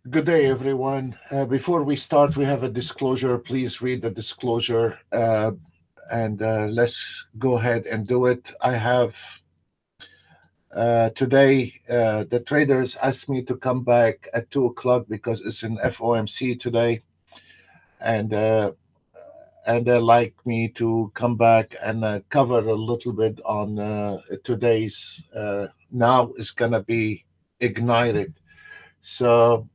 Good day, everyone. Before we start, we have a disclosure. Please read the disclosure and let's go ahead and do it. I have today, the traders asked me to come back at 2 o'clock because it's an FOMC today. And they like me to come back and cover a little bit on today's now is going to be ignited. So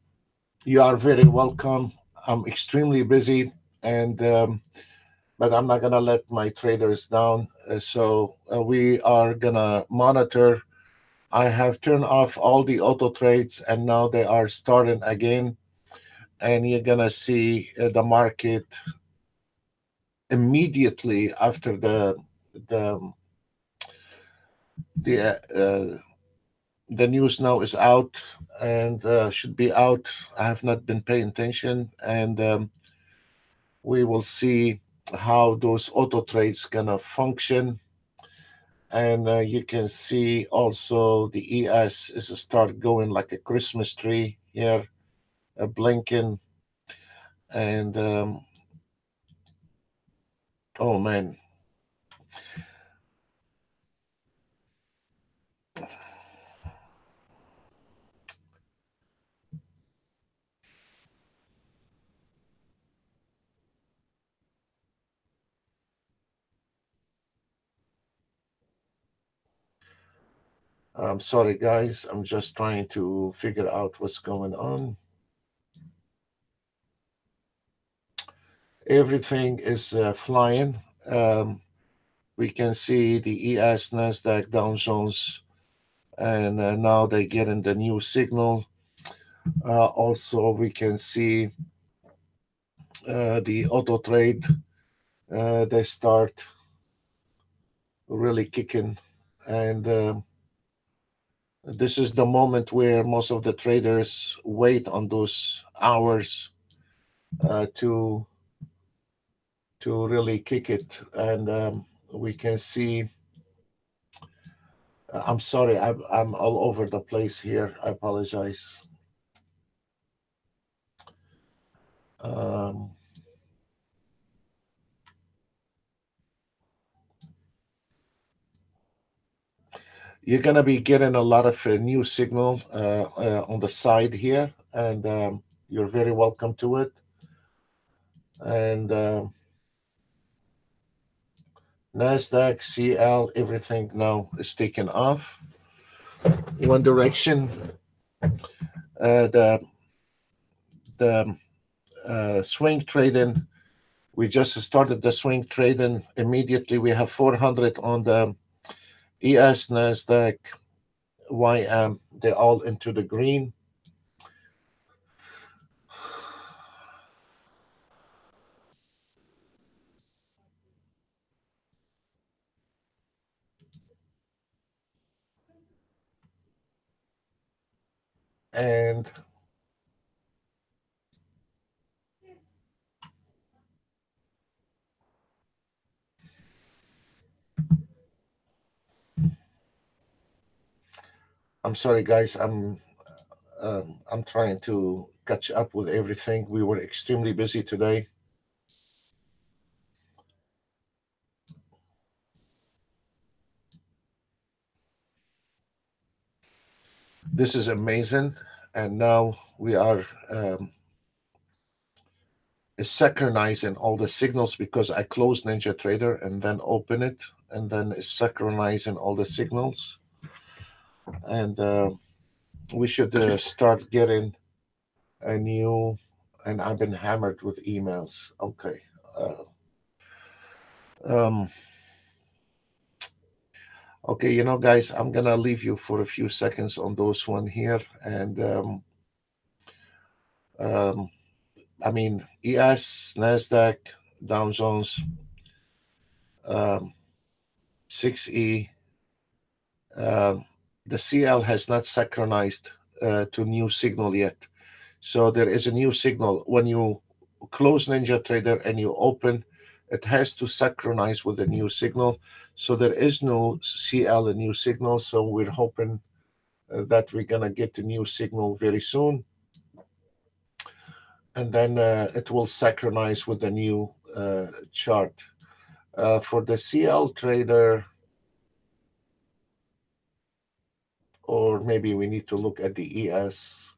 you are very welcome. I'm extremely busy, and but I'm not gonna let my traders down. So we are gonna monitor. I have turned off all the auto trades, and now they are starting again. And you're gonna see the market immediately after the the uh, uh, the news now is out and should be out. I have not been paying attention, and we will see how those auto trades gonna function. And you can see also the ES is start going like a Christmas tree here, blinking. And oh man, I'm sorry guys, I'm just trying to figure out what's going on. Everything is flying. We can see the ES, Nasdaq, Dow Jones, and now they get in the new signal. Also, we can see the auto trade. They start really kicking, and this is the moment where most of the traders wait on those hours uh, to to really kick it, and we can see. I'm sorry, I'm all over the place here. I apologize. Um, you're gonna be getting a lot of new signal on the side here, and you're very welcome to it. And Nasdaq, CL, everything now is taken off. One direction. The swing trading. We just started the swing trading immediately. We have 400 on the ES, Nasdaq, YM. They're all into the green. And I'm sorry, guys. I'm trying to catch up with everything. We were extremely busy today. This is amazing. And now we are synchronizing all the signals because I closed Ninja Trader and then open it, and then it's synchronizing all the signals. And we should start getting a new. And I've been hammered with emails. Okay. Uh, um, okay, guys, I'm gonna leave you for a few seconds on those one here, and um, I mean, ES, Nasdaq, Dow Jones, um, 6E. Um, the CL has not synchronized to new signal yet. So there is a new signal. When you close Ninja Trader and you open, it has to synchronize with the new signal. So there is no CL, a new signal. So we're hoping that we're going to get the new signal very soon. and then it will synchronize with the new chart. For the CL trader, or maybe we need to look at the ES.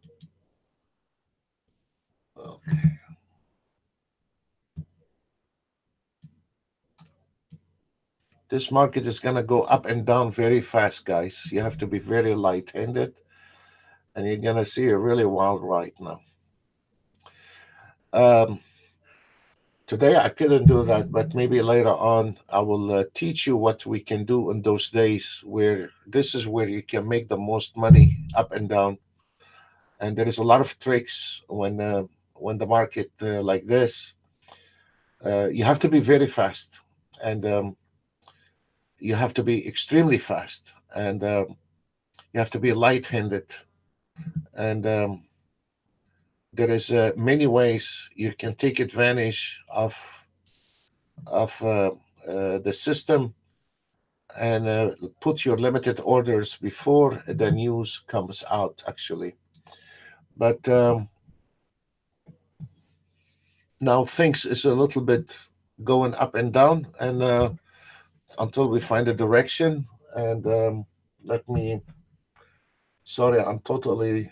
Okay. This market is going to go up and down very fast, guys. You have to be very light-handed, and you're going to see a really wild ride now. Um, Today I couldn't do that, but maybe later on I will teach you what we can do in those days where this is where you can make the most money up and down. And there is a lot of tricks when the market like this. You have to be very fast, and you have to be extremely fast, and you have to be light-handed. And there is many ways you can take advantage of the system and put your limited orders before the news comes out, actually. But now things is a little bit going up and down, and until we find a direction. And let me, sorry, I'm totally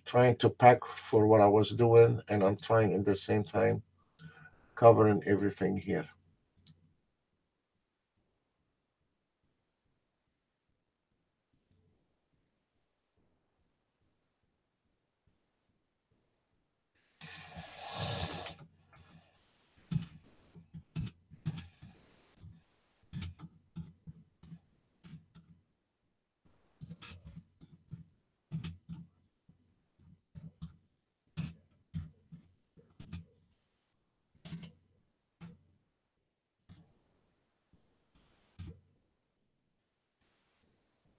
trying to pack for what I was doing, and I'm trying at the same time covering everything here.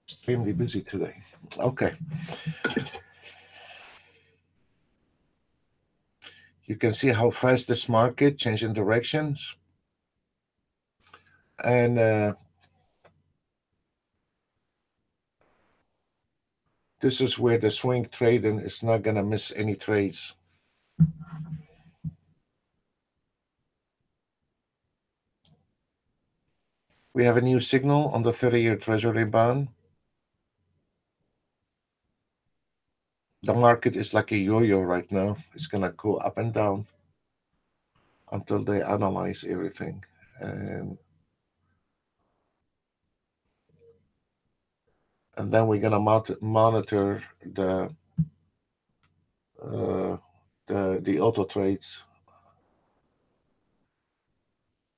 Extremely busy today. Okay, you can see how fast this market changing directions, and this is where the swing trading is not going to miss any trades. We have a new signal on the 30-year Treasury bond. The market is like a yo-yo right now. It's going to go up and down until they analyze everything. And then we're going to monitor uh, the auto trades,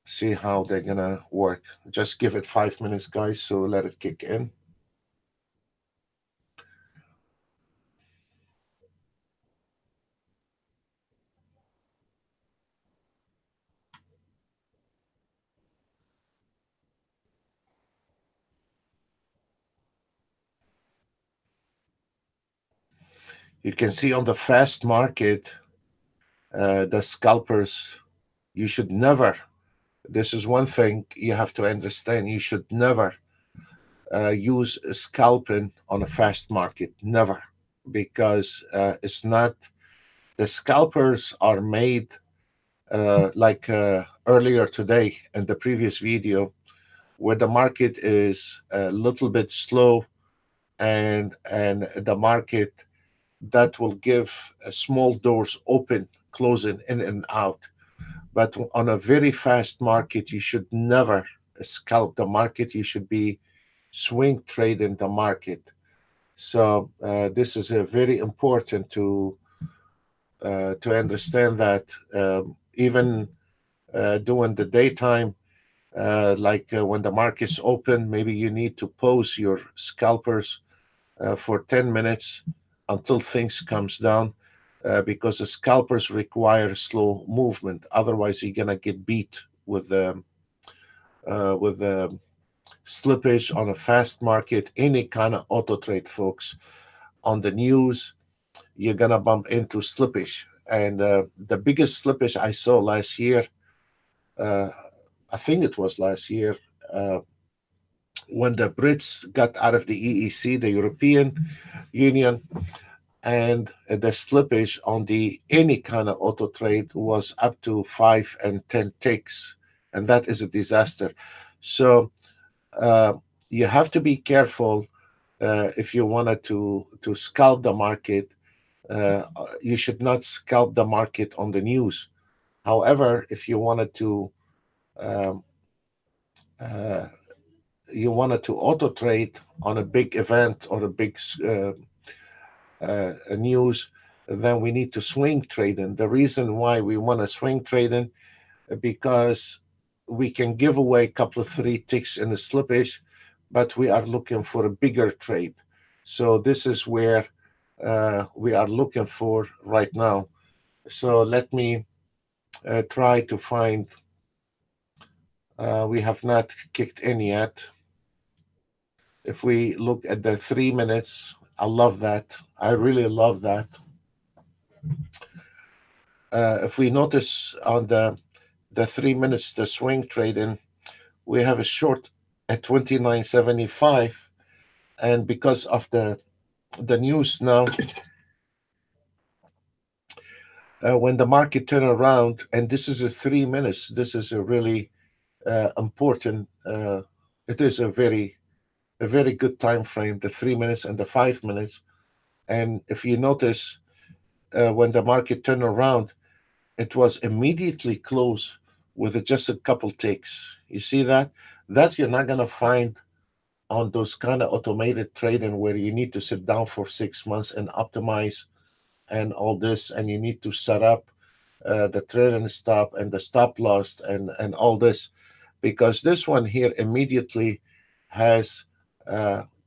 see how they're going to work. Just give it 5 minutes, guys, so let it kick in. You can see on the fast market, the scalpers, you should never, this is one thing you have to understand, you should never use scalping on a fast market. Never. Because it's not, the scalpers are made like earlier today in the previous video, where the market is a little bit slow, and the market that will give small doors open, closing in and out. But on a very fast market, you should never scalp the market. You should be swing trading the market. So this is very important to understand that even during the daytime, when the market's open, maybe you need to pause your scalpers for 10 minutes until things comes down, because the scalpers require slow movement. Otherwise, you're gonna get beat with slippage on a fast market, any kind of auto trade, folks. On the news, you're gonna bump into slippage, and the biggest slippage I saw last year, uh, I think it was last year, when the Brits got out of the EEC, the European Union. and the slippage on the any kind of auto trade was up to 5 and 10 ticks, and that is a disaster. So uh, you have to be careful if you wanted to scalp the market. You should not scalp the market on the news. However, if um, uh, you wanted to auto trade on a big event or a big news, then we need to swing trade in. The reason why we want to swing trade in, because we can give away a couple of 3 ticks in the slippage, but we are looking for a bigger trade. So this is where we are looking for right now. So let me try to find. We have not kicked in yet. If we look at the 3 minutes, I love that. I really love that. If we notice on the 3 minutes, the swing trading, we have a short at 29.75, and because of the news now, when the market turn around, and this is a 3 minutes, this is a really important. It is a very good time frame, the 3 minutes and the 5 minutes. And if you notice, when the market turned around, it was immediately closed with just a couple ticks. You see that? That you're not gonna find on those kind of automated trading where you need to sit down for 6 months and optimize and all this, and you need to set up the trading stop and the stop loss and all this, because this one here immediately has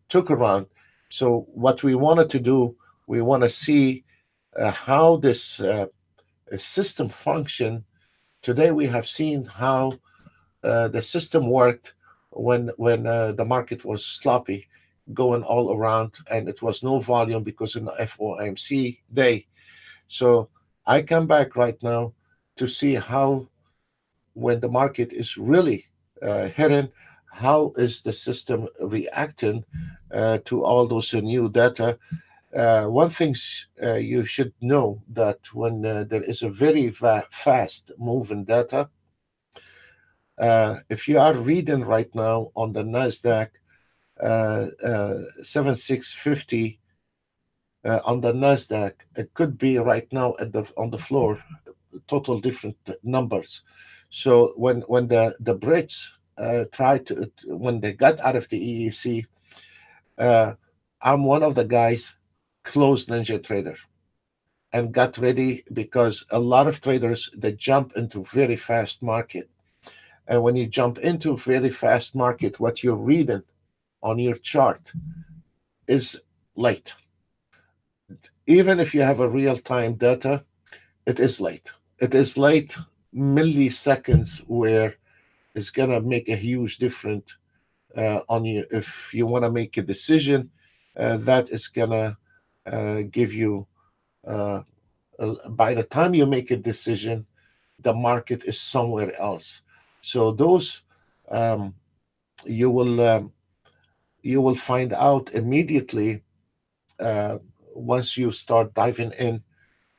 took around. So what we wanted to do, we want to see how this system function. Today we have seen how the system worked when the market was sloppy, going all around, and it was no volume because in the FOMC day. So I come back right now to see how, when the market is really hitting, how is the system reacting to all those new data. One thing you should know, that when there is a very fast moving data, if you are reading right now on the Nasdaq 7650 on the Nasdaq, it could be right now at the on the floor, total different numbers. So when the Brits tried to, when they got out of the EEC, uh, I'm one of the guys closed Ninja Trader and got ready, because a lot of traders, they jump into very fast market. And when you jump into very fast market, what you're reading on your chart is late. Even if you have a real time data, it is late. It is late milliseconds, where it's gonna make a huge difference on you. If you want to make a decision, that is gonna give you. By the time you make a decision, the market is somewhere else. So those um, you will um, you will find out immediately uh, once you start diving in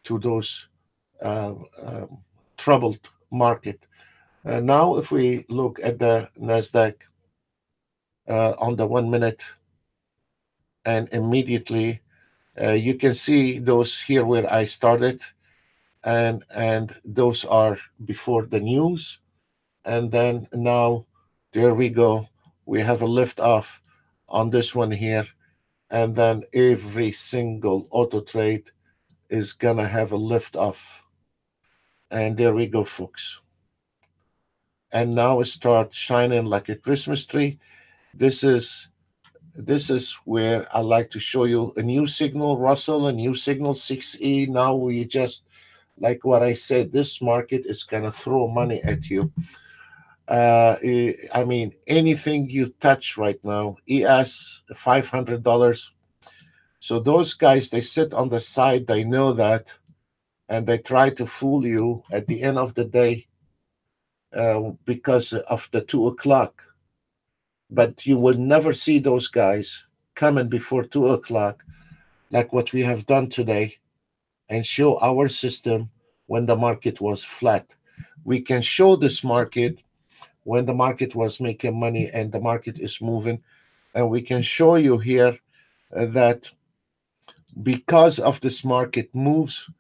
to those uh, um, troubled market. Now, if we look at the Nasdaq on the 1 minute, and immediately you can see those here where I started, and those are before the news, and then now there we go. We have a lift off on this one here, and then every single auto trade is gonna have a lift off, and there we go, folks. And now it starts shining like a Christmas tree. This is this is where I like to show you a new signal, Russell, a new signal 6E. Now we just, like what I said, this market is gonna throw money at you. I mean, anything you touch right now, ES $500. So those guys, they sit on the side, they know that, and they try to fool you at the end of the day because of the 2 o'clock. But you will never see those guys coming before 2 o'clock like what we have done today, and show our system when the market was flat. We can show this market when the market was making money and the market is moving. And we can show you here that because of this market moves,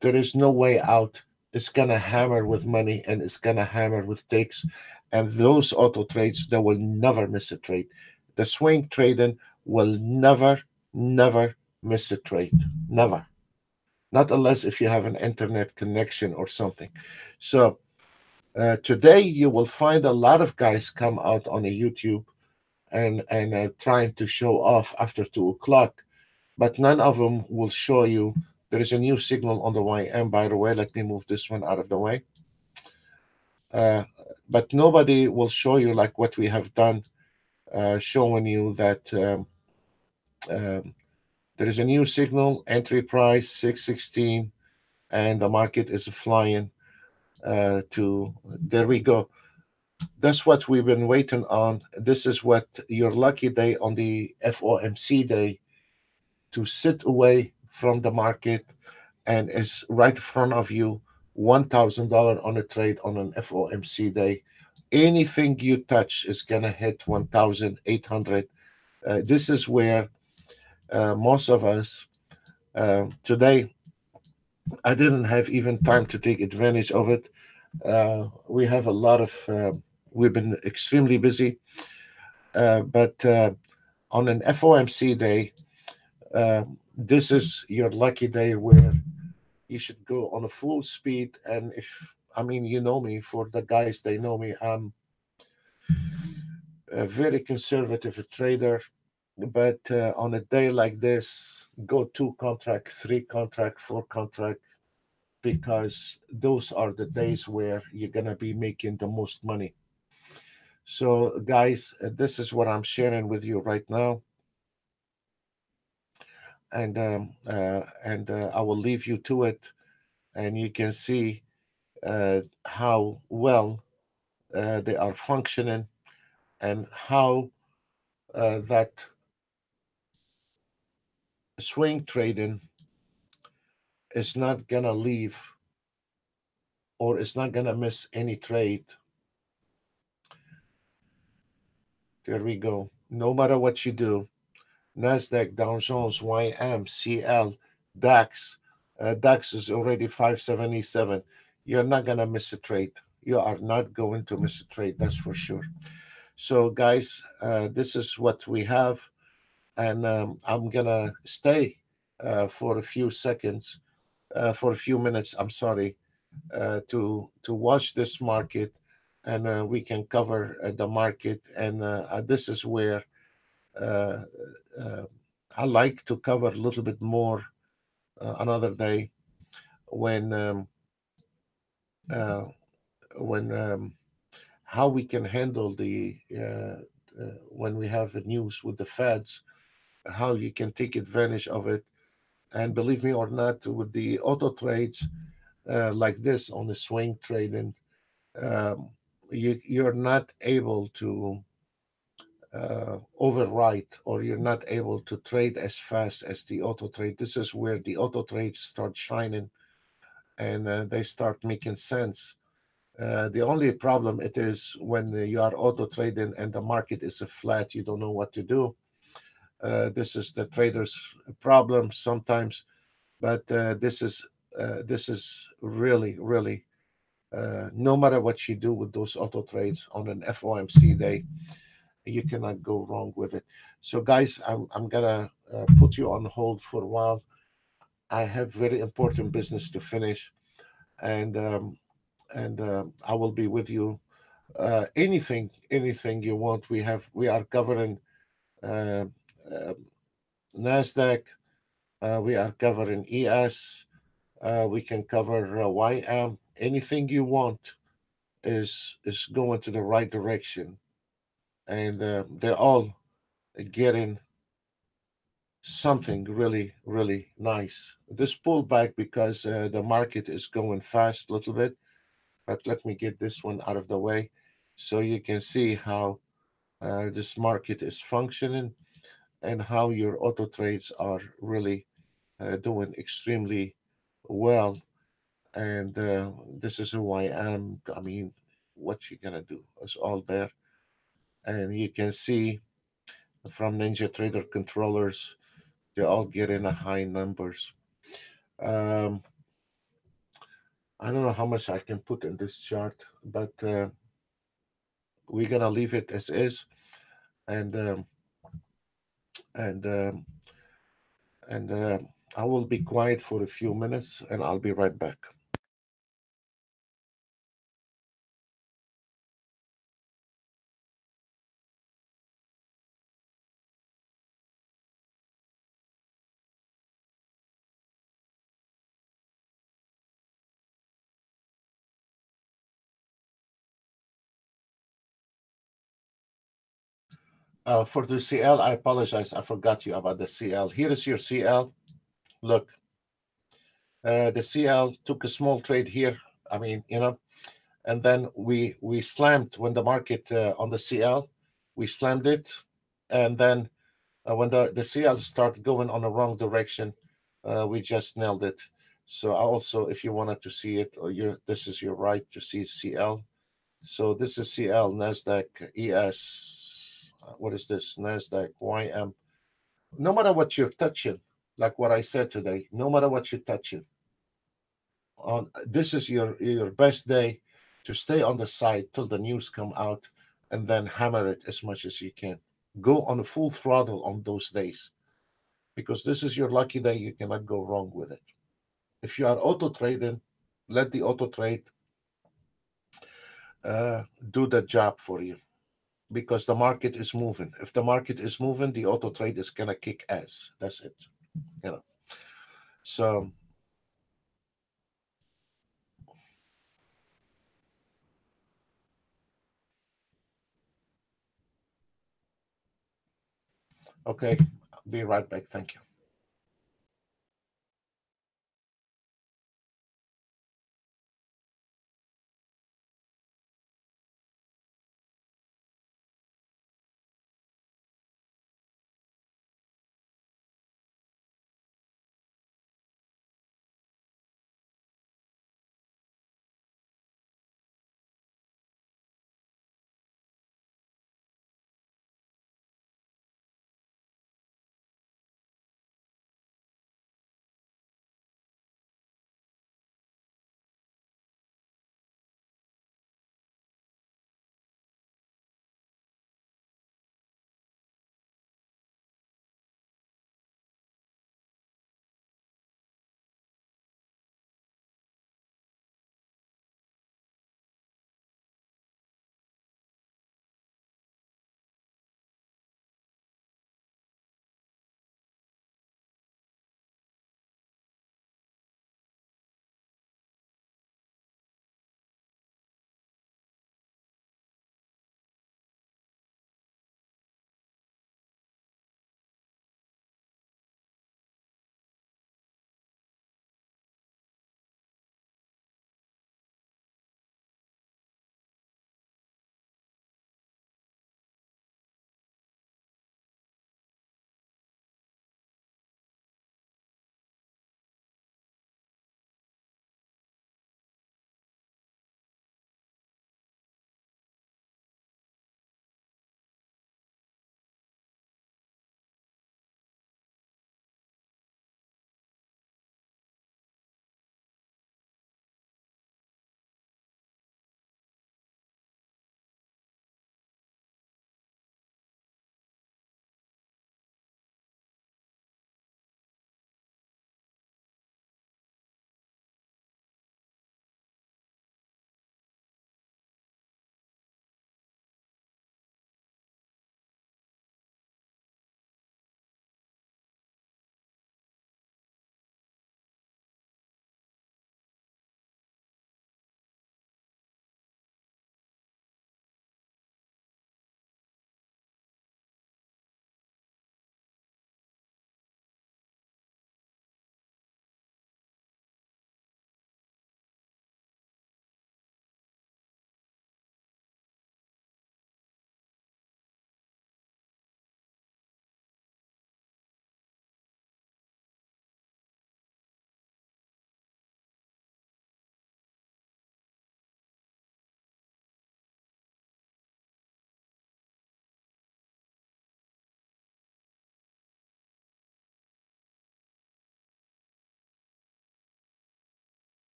there is no way out. It's gonna hammer with money and it's gonna hammer with takes. And those auto trades, they will never miss a trade. The swing trading will never miss a trade. Never. Not unless if you have an internet connection or something. So today you will find a lot of guys come out on a YouTube and trying to show off after 2 o'clock, but none of them will show you there is a new signal on the YM. By the way, let me move this one out of the way. Uh, but nobody will show you like what we have done, showing you that um, there is a new signal, entry price 616, and the market is flying to there we go. That's what we've been waiting on. This is what your lucky day on the FOMC day, to sit away from the market and is right in front of you, $1,000 on a trade on an FOMC day. Anything you touch is gonna hit 1,800. This is where most of us today. I didn't have even time to take advantage of it. We have a lot of. We've been extremely busy, but on an FOMC day, uh, this is your lucky day where you should go on a full speed. And if I mean, you know me, for the guys they know me, I'm a very conservative trader. But on a day like this, go 2 contract, 3 contract, 4 contract, because those are the days where you're gonna be making the most money. So, guys, this is what I'm sharing with you right now, and I will leave you to it, and you can see how well they are functioning, and how that swing trading is not gonna leave, or is not gonna miss any trade. There we go. No matter what you do, Nasdaq, Dow Jones, YM, CL, DAX. DAX is already 577. You're not gonna miss a trade. You are not going to miss a trade. That's for sure. So, guys, this is what we have, and I'm gonna stay for a few seconds, for a few minutes. I'm sorry, to watch this market, and we can cover the market. And this is where uh, uh, I like to cover a little bit more another day when uh, when how we can handle the when we have the news with the Feds, how you can take advantage of it. And believe me or not, with the auto trades like this on the swing trading, um, you're not able to overwrite, or you're not able to trade as fast as the auto trade. This is where the auto trades start shining, and they start making sense. The only problem it is when you are auto trading and the market is a flat, you don't know what to do. This is the trader's problem sometimes, but this is really no matter what you do with those auto trades on an FOMC day, you cannot go wrong with it. So, guys, I'm gonna put you on hold for a while. I have very important business to finish, and I will be with you. Anything you want. We are covering uh, uh, Nasdaq. We are covering ES. We can cover YM. Anything you want is going to the right direction, and they're all getting something really nice. This pullback, because the market is going fast a little bit, but let me get this one out of the way so you can see how this market is functioning, and how your auto trades are really doing extremely well, and this is who I am. I mean, what you gonna do? It's all there, and you can see from Ninja Trader controllers, they all get in a high numbers. Um, I don't know how much I can put in this chart, but we're gonna leave it as is, and um, and um, and I will be quiet for a few minutes, and I'll be right back. For the CL, I apologize. I forgot you about the CL. Here is your CL. Look, the CL took a small trade here. I mean, and then we slammed when the market on the CL, we slammed it, and then when the CL started going on the wrong direction, we just nailed it. So also, if you wanted to see it, or this is your right to see CL. So this is CL Nasdaq ES. What is this? Nasdaq YM. No matter what you're touching, like what I said today, no matter what you're touching, on this is your best day to stay on the side till the news come out, and then hammer it as much as you can. Go on a full throttle on those days, because this is your lucky day. You cannot go wrong with it. If you are auto trading, let the auto trade do the job for you, because the market is moving. If the market is moving, the auto trade is gonna kick ass. That's it. You know. So okay, I'll be right back. Thank you.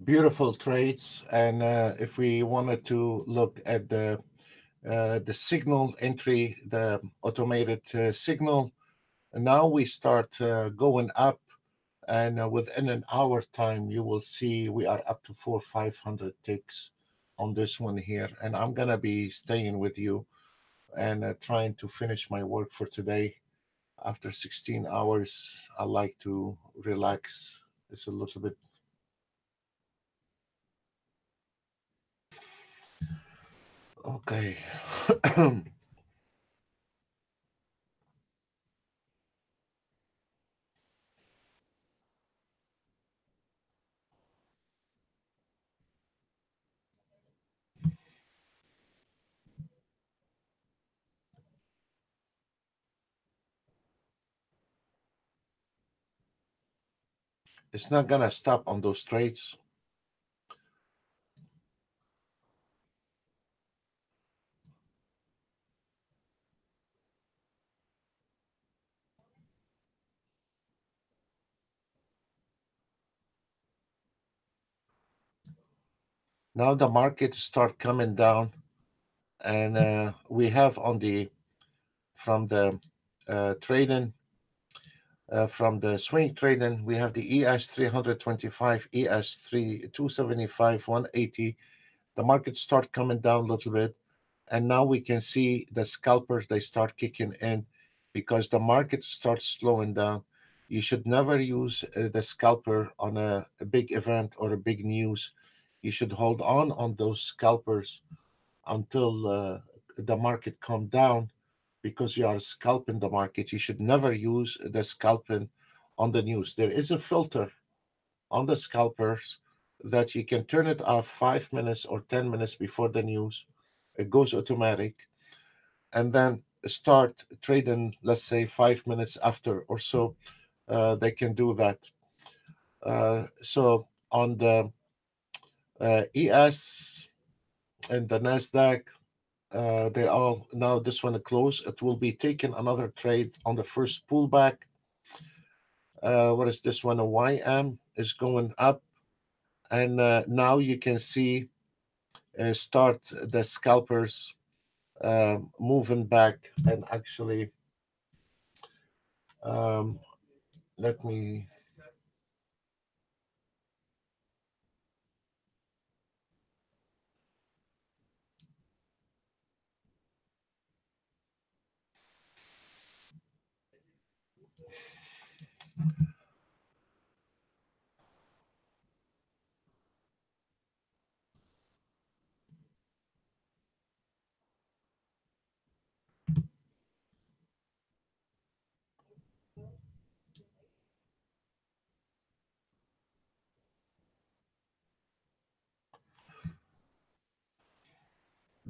beautiful trades. And if we wanted to look at the signal entry, the automated signal, and now we start going up, and within an hour time, you will see we are up to 500 ticks on this one here. And I'm gonna be staying with you and trying to finish my work for today. After 16 hours, I like to relax. It's a little bit okay. It's not gonna stop on those trades. Now the market start coming down, and we have on the from the trading from the swing trading, we have the ES 325, ES 3 275, 180. The market start coming down a little bit, and now we can see the scalpers they start kicking in because the market starts slowing down. You should never use the scalper on a big event or a big news. You should hold on those scalpers until the market calm down, because you are scalping the market. You should never use the scalping on the news. There is a filter on the scalpers that you can turn it off 5 minutes or 10 minutes before the news. It goes automatic, and then start trading, let's say 5 minutes after or so. They can do that. So on the ES and the NASDAQ, they all now this one close. It will be taking another trade on the first pullback. What is this one? A YM is going up, and now you can see start the scalpers moving back. And actually, um, let me.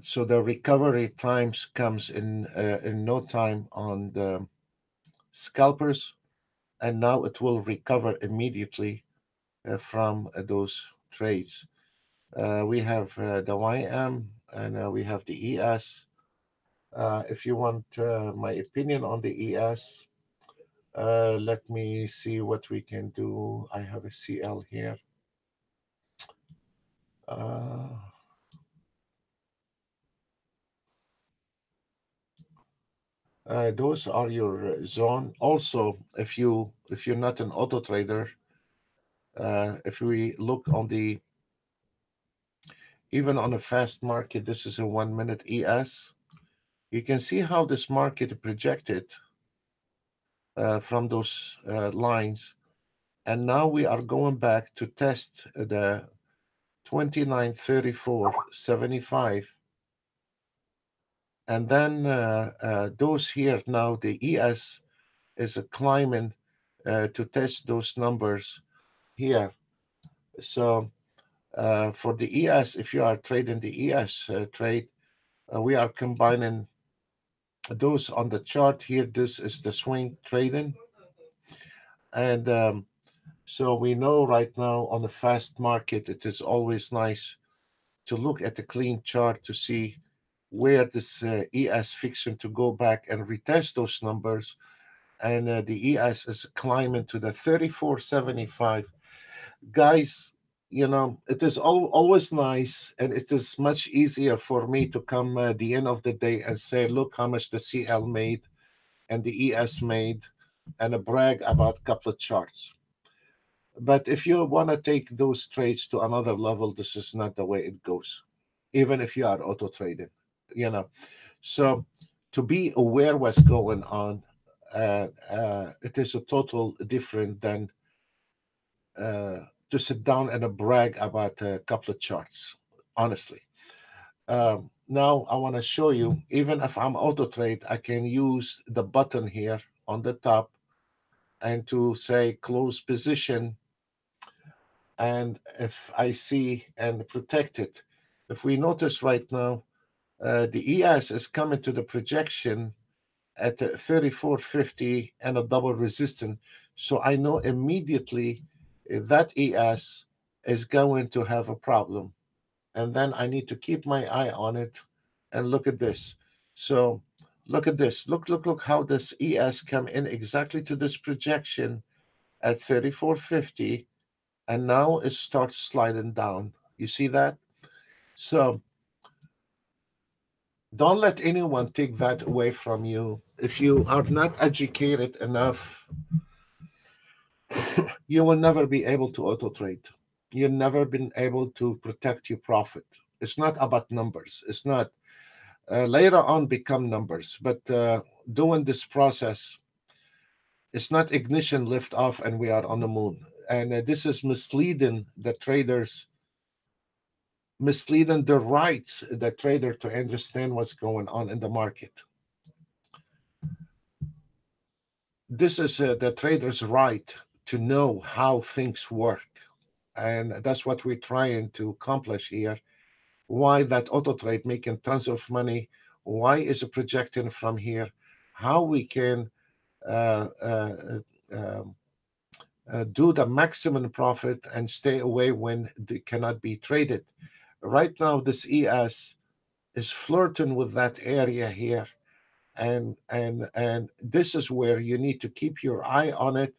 So the recovery times comes in no time on the scalpers, and now it will recover immediately from those trades. We have the YM, and we have the ES. If you want my opinion on the ES, let me see what we can do. I have a CL here. Uh, those are your zone. Also, if you're not an auto trader, if we look on the even on a fast market, this is a 1 minute ES. You can see how this market projected from those lines, and now we are going back to test the 2934.75, and then those here now the ES is climbing to test those numbers here. So for the ES, if you are trading the ES trade, we are combining those on the chart here. This is the swing trading, and so we know right now on the fast market, it is always nice to look at the clean chart to see where this ES fixing to go back and retest those numbers. And the ES is climbing to the 34.75. Guys, it is always nice, and it is much easier for me to come at the end of the day and say, look how much the CL made and the ES made, and a brag about a couple of charts. But if you want to take those trades to another level, this is not the way it goes, even if you are auto trading, you know. So to be aware what's going on, it is a total different than to sit down and brag about a couple of charts, honestly. Now I want to show you, even if I'm auto trade, I can use the button here on the top and to say close position. And if I see and protect it, if we notice right now, the ES is coming to the projection at 3450 and a double resistance. So I know immediately that ES is going to have a problem. And then I need to keep my eye on it and look at this. So look at this. Look how this ES come in exactly to this projection at 3450, and now it starts sliding down. You see that? So don't let anyone take that away from you. If you are not educated enough, you will never be able to auto trade. You've never been able to protect your profit. It's not about numbers. It's not later on become numbers, but doing this process, it's not ignition lift off and we are on the moon. And this is misleading the traders, misleading the rights the trader to understand what's going on in the market. This is the trader's right to know how things work, and that's what we're trying to accomplish here. Why that auto trade making tons of money? Why is it projecting from here? How we can uh, uh, um, do the maximum profit and stay away when they cannot be traded. Right now, this ES is flirting with that area here, and this is where you need to keep your eye on it,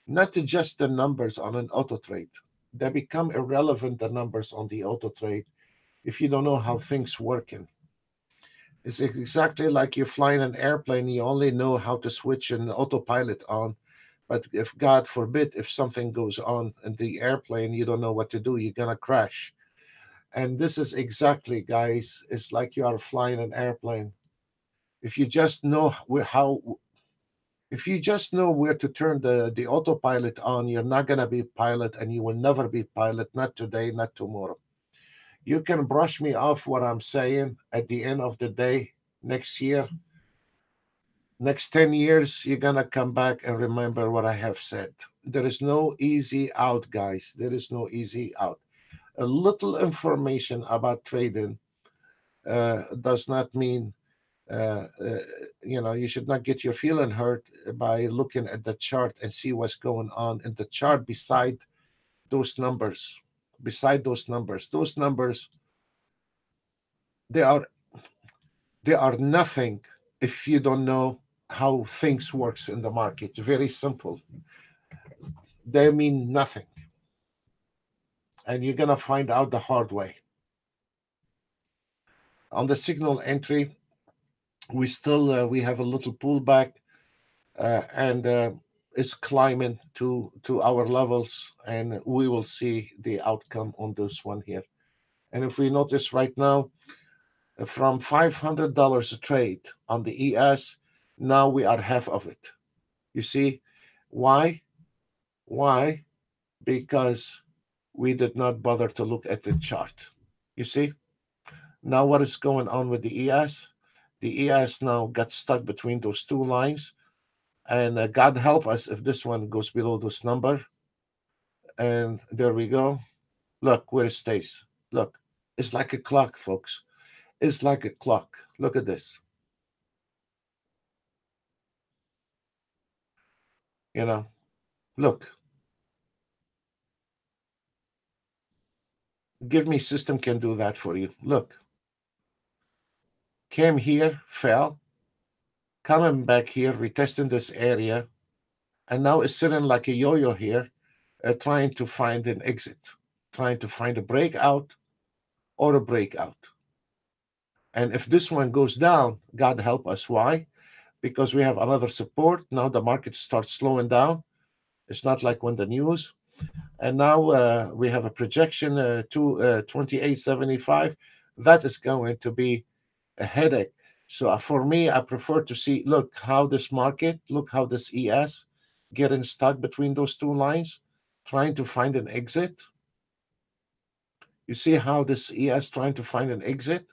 not to just the numbers on an auto trade. They become irrelevant, the numbers on the auto trade, if you don't know how things working. It's exactly like you're flying an airplane, you only know how to switch an autopilot on. But if God forbid, if something goes on in the airplane, you don't know what to do, you're gonna crash. And this is exactly, guys, it's like you are flying an airplane. If you just know how if you just know where to turn the autopilot on, you're not gonna be pilot, and you will never be pilot, not today, not tomorrow. You can brush me off what I'm saying. At the end of the day, next year, next 10 years, you're going to come back and remember what I have said. There is no easy out, guys. There is no easy out. A little information about trading does not mean, uh, uh, you should not get your feeling hurt by looking at the chart and see what's going on in the chart beside those numbers. Beside those numbers, they are they are nothing if you don't know how things works in the market. Very simple. They mean nothing, and you're gonna find out the hard way. On the signal entry, we have a little pullback, and it's climbing to our levels, and we will see the outcome on this one here. And if we notice right now, from $500 a trade on the ES, now we are half of it. You see why? Why? Because we did not bother to look at the chart. You see? Now what is going on with the ES? The ES now got stuck between those two lines. And God help us if this one goes below this number. And there we go. Look where it stays. Look, it's like a clock, folks. It's like a clock. Look at this. You know, look, give me system can do that for you. Look, came here, fell, coming back here, retesting this area, and now it's sitting like a yo-yo here, trying to find an exit. trying to find a breakout or a breakout. And if this one goes down, God help us. Why? Because we have another support. Now the market starts slowing down. It's not like when the news. And now we have a projection to 28.75. That is going to be a headache. So for me, I prefer to see, look how this market, look how this ES getting stuck between those two lines, trying to find an exit. You see how this ES trying to find an exit?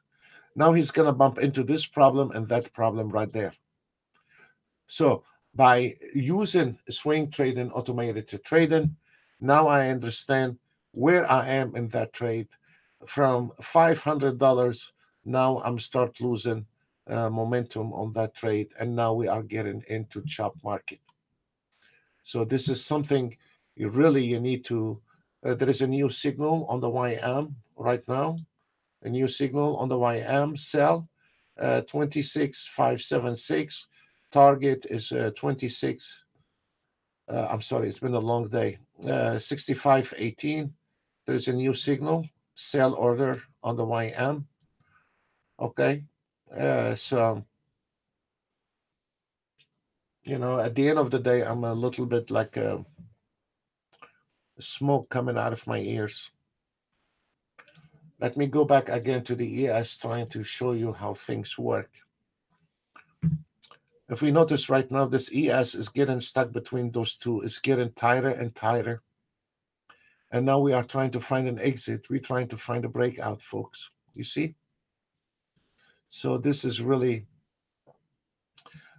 Now he's going to bump into this problem and that problem right there. So by using swing trading, automated trading, now I understand where I am in that trade. From $500, now I'm start losing momentum on that trade, and now we are getting into chop market. So this is something you need to. There is a new signal on the YM right now. A new signal on the YM sell 26,576. Target is 26. I'm sorry, it's been a long day. 65.18. There's a new signal, sell order on the YM. Okay. So, at the end of the day, I'm a little bit like smoke coming out of my ears. Let me go back again to the ES, trying to show you how things work. If we notice right now, this ES is getting stuck between those two. It's getting tighter and tighter. And now we are trying to find an exit. We're trying to find a breakout, folks. You see? So this is really,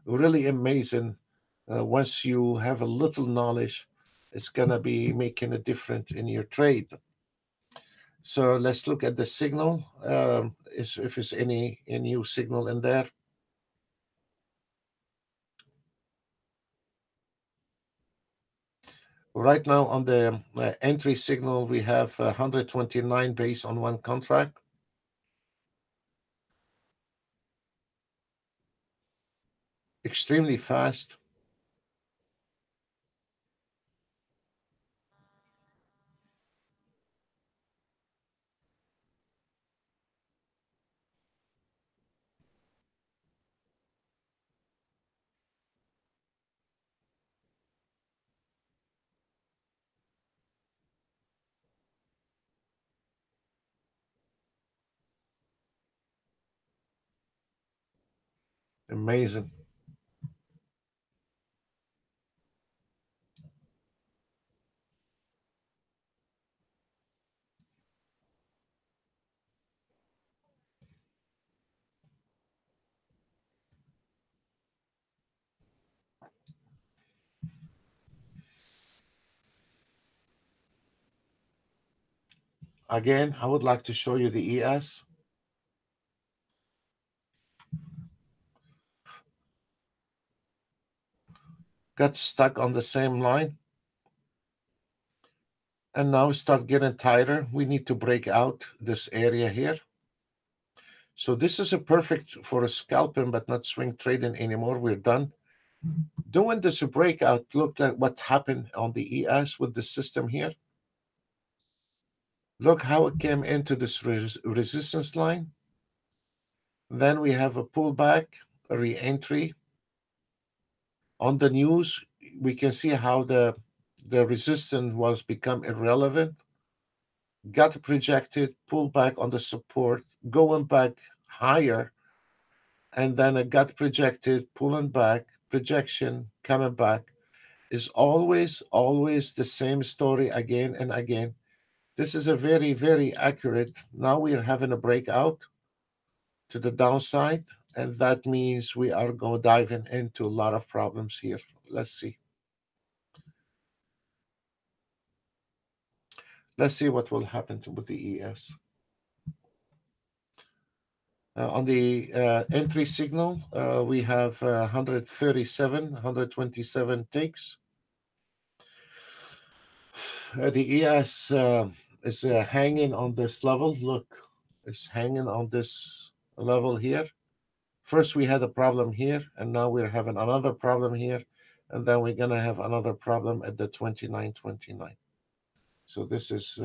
really amazing. Once you have a little knowledge, it's going to be making a difference in your trade. So let's look at the signal. If there's any new signal in there. Right now on the entry signal, we have 129 base on one contract. Extremely fast. Amazing. Again, I would like to show you the ES. Got stuck on the same line. And now start getting tighter. We need to break out this area here. So this is a perfect for a scalping, but not swing trading anymore. We're done. Doing this breakout, look at what happened on the ES with the system here. Look how it came into this resistance line. Then we have a pullback, a re-entry. On the news, we can see how the resistance was become irrelevant. Got projected, pulled back on the support, going back higher, and then it got projected, pulling back, projection, coming back. Is always the same story again and again. This is a very, very accurate. Now we are having a breakout to the downside, and that means we are going diving into a lot of problems here. Let's see. Let's see what will happen with the ES. On the entry signal, we have 137, 127 ticks. The ES is hanging on this level. Look, it's hanging on this level here. First, we had a problem here, and now we're having another problem here, and then we're going to have another problem at the 29.29. So this is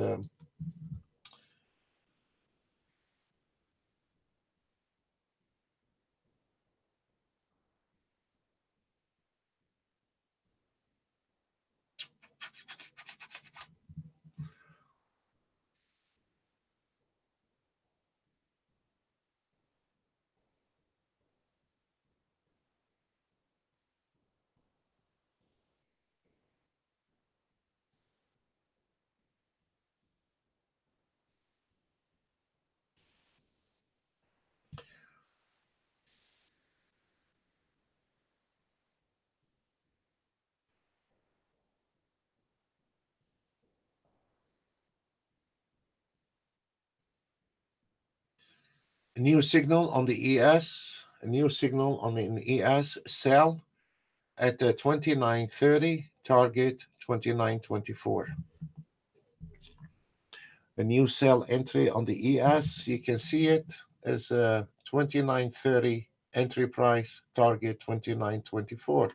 A new signal on the ES, a new signal on the ES, sell at 29.30, target 29.24. A new sell entry on the ES, you can see it as 29.30 entry price, target 29.24.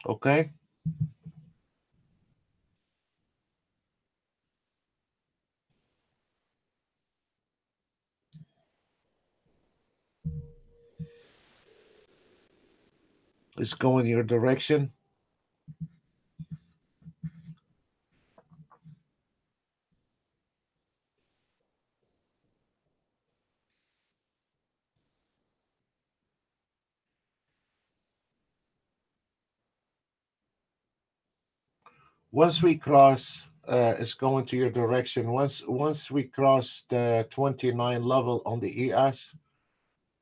Okay, it's going your direction. Once we cross, it's going to your direction. Once we cross the 29 level on the ES,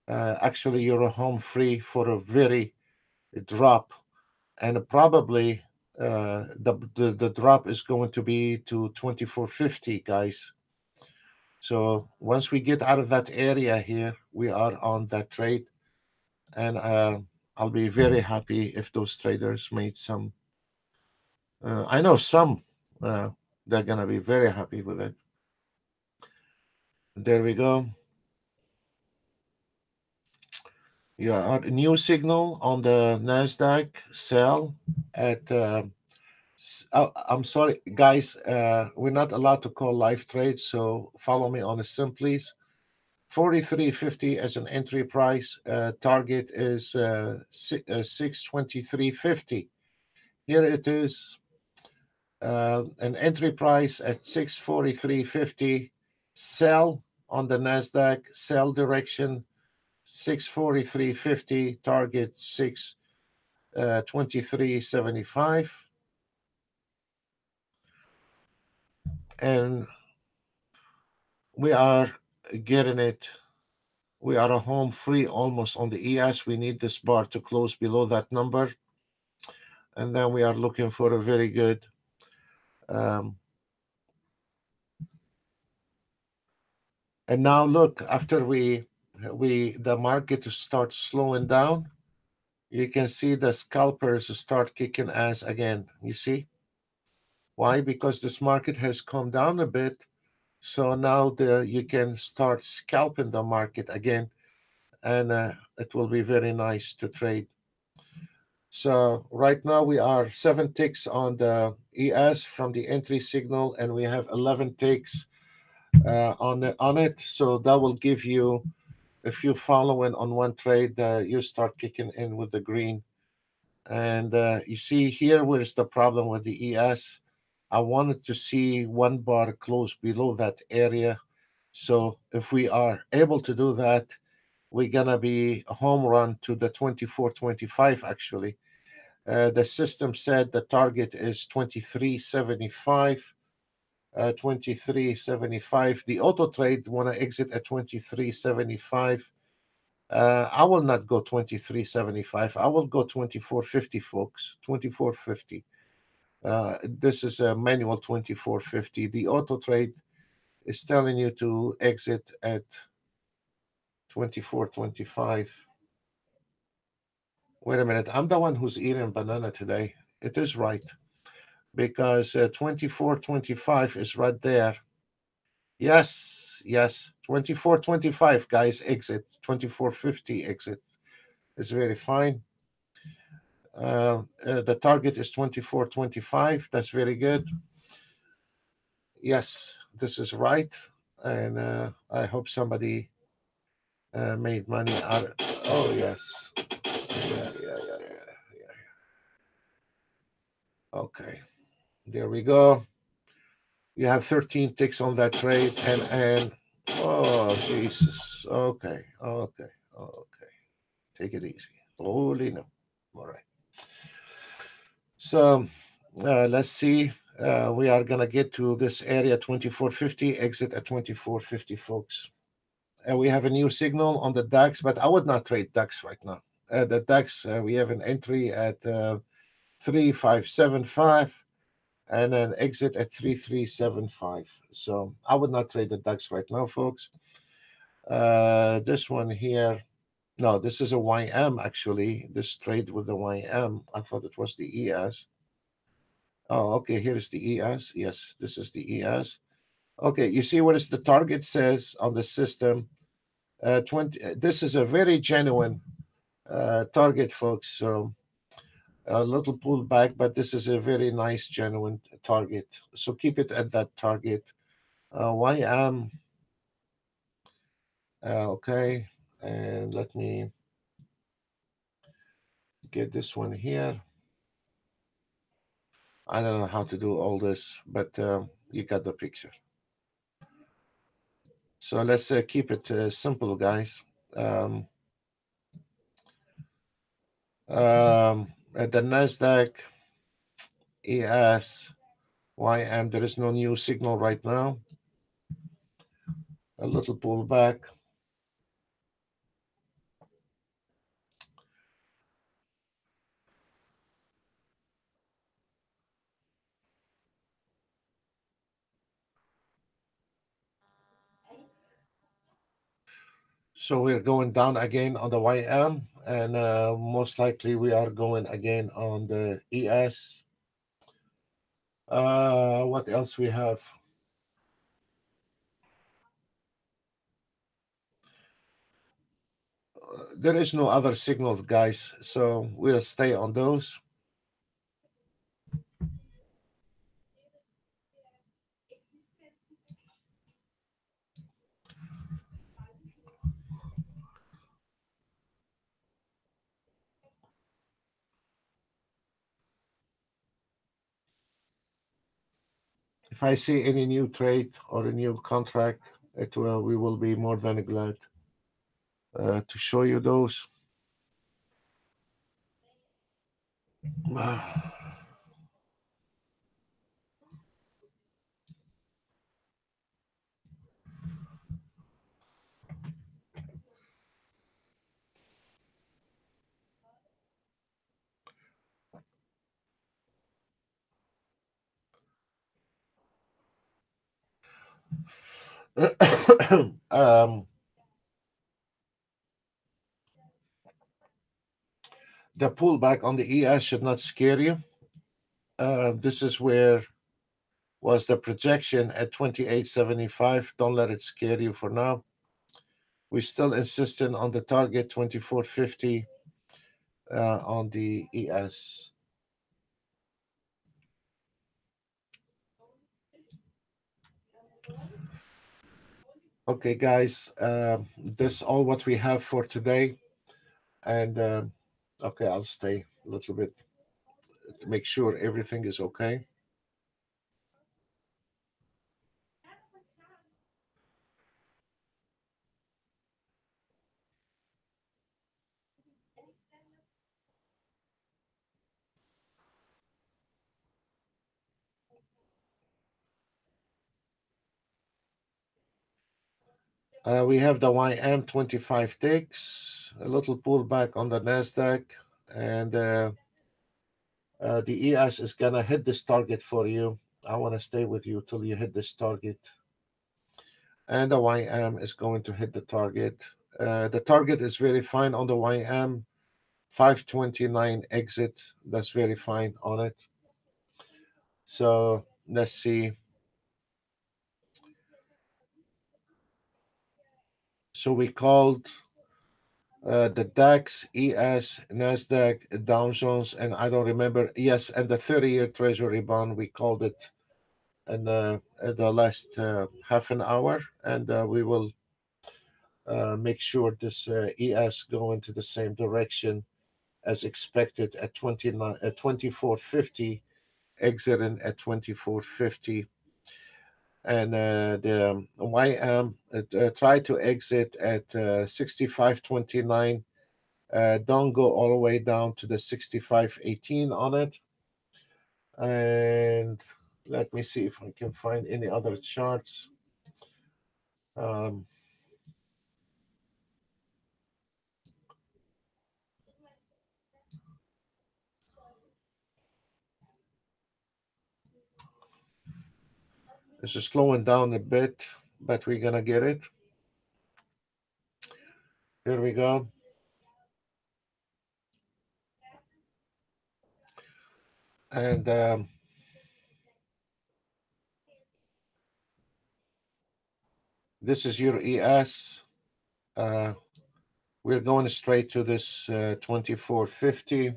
actually you're home free for a very drop, and probably the drop is going to be to 24.50, guys. So once we get out of that area here, we are on that trade, and I'll be very happy if those traders made some. I know some. They're gonna be very happy with it. There we go. Yeah, a new signal on the Nasdaq sell at. I'm sorry, guys. We're not allowed to call live trades, so follow me on the sim, please. 43.50 as an entry price. Target is 623.50. Here it is. An entry price at 643.50. Sell on the Nasdaq. Sell direction 643.50. Target 623.75. And we are getting it. We are a home free almost on the ES. We need this bar to close below that number. And then we are looking for a very good um, and now look, after we the market starts slowing down, you can see the scalpers start kicking ass again. You see why? Because this market has come down a bit, so now the you can start scalping the market again, and it will be very nice to trade. So right now we are 7 ticks on the ES from the entry signal, and we have 11 ticks on it. So that will give you, if you follow in on one trade, you start kicking in with the green. And you see here, where's the problem with the ES? I wanted to see one bar close below that area. So if we are able to do that, we're gonna be a home run to the 24.25 actually. The system said the target is 23.75. 23.75. The auto trade want to exit at 23.75. I will not go 23.75. I will go 24.50, folks. 24.50. This is a manual 24.50. The auto trade is telling you to exit at 24.25. Wait a minute. I'm the one who's eating banana today. It is right because 24.25 is right there. Yes, yes. 24.25, guys, exit. 24.50 exit. Is very fine. The target is 24.25. That's very good. Yes, this is right. And I hope somebody made money out of it. Oh, yes. Yeah. Okay. There we go. You have 13 ticks on that trade. And oh, Jesus. folks. Okay, okay, okay. Take it easy. Holy no. All right. So let's see. We are gonna get to this area 2450, exit at 2450, folks. We have a new signal on the DAX, but I would not trade DAX right now. The DAX, we have an entry at 3575 and an exit at 3375. So I would not trade the DAX right now, folks. This one here, no, this is a YM actually. This trade with the YM. I thought it was the ES. Oh, okay, here's the ES. Yes, this is the ES. Okay, you see what is the target says on the system. 20. This is a very genuine target, folks. So a little pullback, but this is a very nice, genuine target. So keep it at that target. YM. Okay, and let me get this one here. I don't know how to do all this, but you got the picture. So let's keep it simple, guys. Um, at the Nasdaq, ES, YM, there is no new signal right now. A little pullback. So we're going down again on the YM, and most likely we are going again on the ES. What else we have? There is no other signal, guys, so we'll stay on those. If I see any new trade or a new contract, we will be more than glad to show you those. um, the pullback on the ES should not scare you. This is where was the projection at 28.75. Don't let it scare you for now. We're still insisting on the target 24.50 on the ES. Okay, guys, that's all what we have for today. And okay, I'll stay a little bit to make sure everything is okay. We have the YM 25 ticks, a little pullback on the NASDAQ, and the ES is going to hit this target for you. I want to stay with you till you hit this target. And the YM is going to hit the target. The target is very fine on the YM, 529 exit. That's very fine on it. So let's see. So we called the DAX, ES, NASDAQ, Dow Jones, and I don't remember. Yes, and the 30-year Treasury bond, we called it in the last half an hour, and we will make sure this ES go into the same direction as expected at 24.50, exiting at 24.50. and the YM tried to exit at 65.29. Don't go all the way down to the 65.18 on it. And let me see if I can find any other charts. Um, this is slowing down a bit, but we're gonna get it. Here we go. And this is your ES. Uh, we're going straight to this 2450.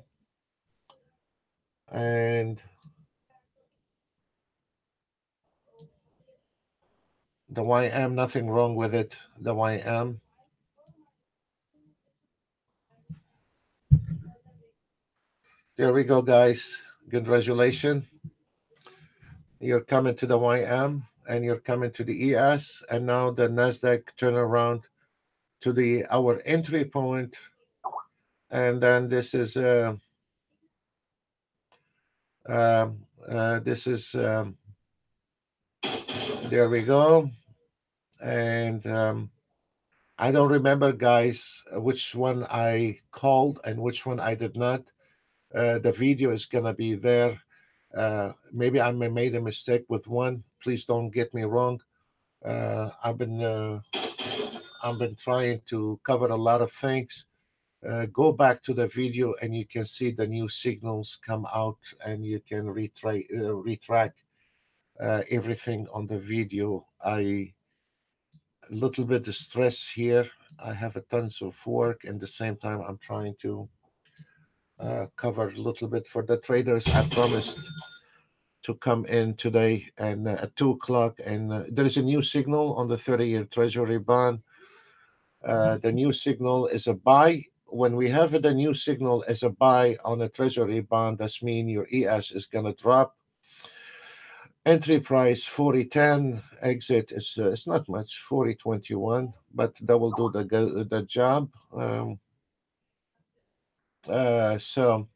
And the YM, nothing wrong with it. The YM. There we go, guys. Congratulations. You're coming to the YM and you're coming to the ES. And now the NASDAQ turn around to the our entry point. And then this is this is there we go. And I don't remember, guys, which one I called and which one I did not. The video is gonna be there. Maybe I made a mistake with one. Please don't get me wrong. I've been trying to cover a lot of things. Go back to the video and you can see the new signals come out, and you can retract everything on the video. I a little bit of stress here. I have a tons of work, and at the same time I'm trying to cover a little bit for the traders. I promised to come in today and at 2 o'clock, and there is a new signal on the 30-year Treasury bond. The new signal is a buy. When we have the new signal as a buy on a Treasury bond, that's mean your ES is going to drop. Entry price 40.10. Exit is it's not much, 40.21, but that will do the job. So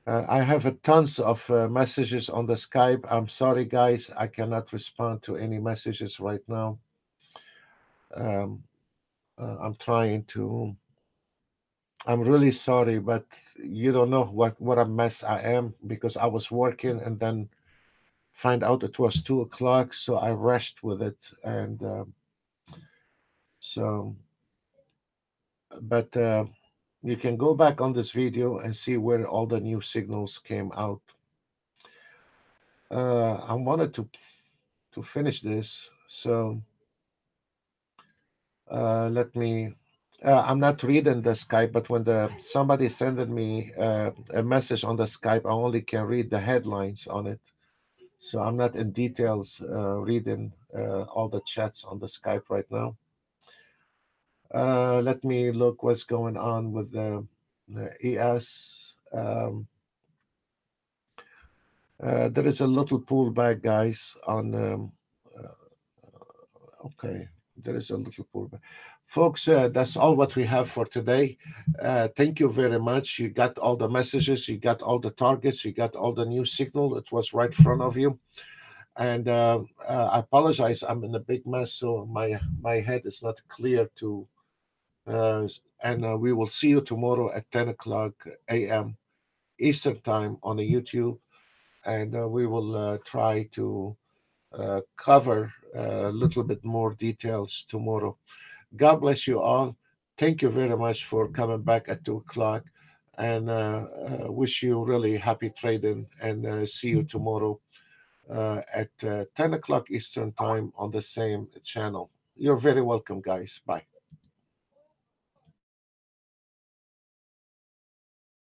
I have tons of messages on the Skype. I'm sorry, guys, I cannot respond to any messages right now. Um, I'm trying to. I'm really sorry, but you don't know what a mess I am, because I was working and then find out it was 2 o'clock, so I rushed with it, and so. But you can go back on this video and see where all the new signals came out. I wanted to finish this, so let me. I'm not reading the Skype, but when somebody sending me a message on the Skype, I only can read the headlines on it. So I'm not in details reading all the chats on the Skype right now. Let me look what's going on with the ES. There is a little pullback, guys, on. Okay, there is a little pullback. Folks, that's all what we have for today. Thank you very much. You got all the messages, you got all the targets, you got all the new signal. It was right in front of you. And I apologize. I'm in a big mess, so my head is not clear to. And we will see you tomorrow at 10 o'clock a.m. Eastern Time on the YouTube, and we will try to cover a little bit more details tomorrow. God bless you all. Thank you very much for coming back at 2 o'clock, and wish you really happy trading, and see you tomorrow at 10 o'clock Eastern Time on the same channel. You're very welcome, guys. Bye.